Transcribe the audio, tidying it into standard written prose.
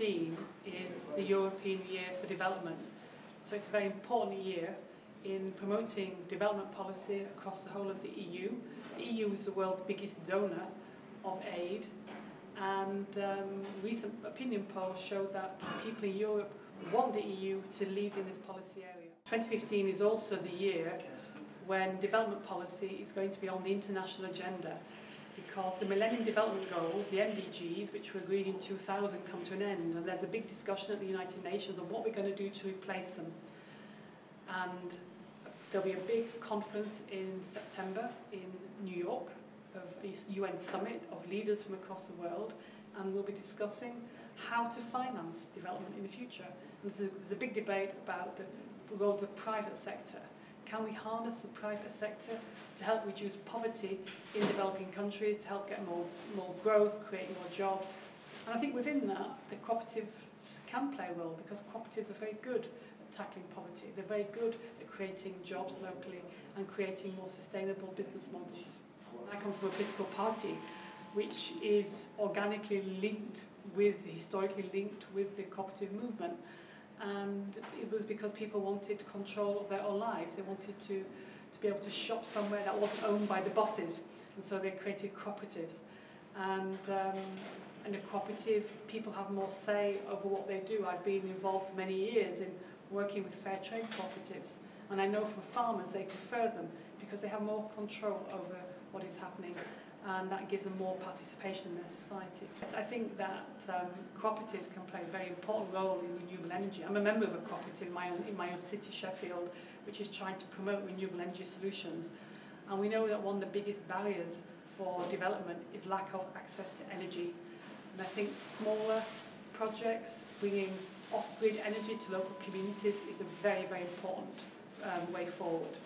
2015 is the European Year for Development. So it's a very important year in promoting development policy across the whole of the EU. The EU is the world's biggest donor of aid, and recent opinion polls show that people in Europe want the EU to lead in this policy area. 2015 is also the year when development policy is going to be on the international agenda, because the Millennium Development Goals, the MDGs, which were agreed in 2000, come to an end, and there's a big discussion at the United Nations on what we're going to do to replace them. And there'll be a big conference in September in New York, of a UN summit of leaders from across the world, and we'll be discussing how to finance development in the future. And there's a big debate about the role of the private sector. Can we harness the private sector to help reduce poverty in developing countries, to help get more growth, create more jobs? And I think within that, the cooperatives can play a role, because cooperatives are very good at tackling poverty. They're very good at creating jobs locally and creating more sustainable business models. I come from a political party which is organically linked with, historically linked with the cooperative movement. And it was because people wanted control of their own lives. They wanted to be able to shop somewhere that wasn't owned by the bosses. And so they created cooperatives. And in a cooperative, people have more say over what they do. I've been involved for many years in working with fair trade cooperatives. And I know from farmers they prefer them because they have more control over what is happening, and that gives them more participation in their society. I think that cooperatives can play a very important role in renewable energy. I'm a member of a cooperative in my own city, Sheffield, which is trying to promote renewable energy solutions. And we know that one of the biggest barriers for development is lack of access to energy. And I think smaller projects bringing off-grid energy to local communities is a very, very important way forward.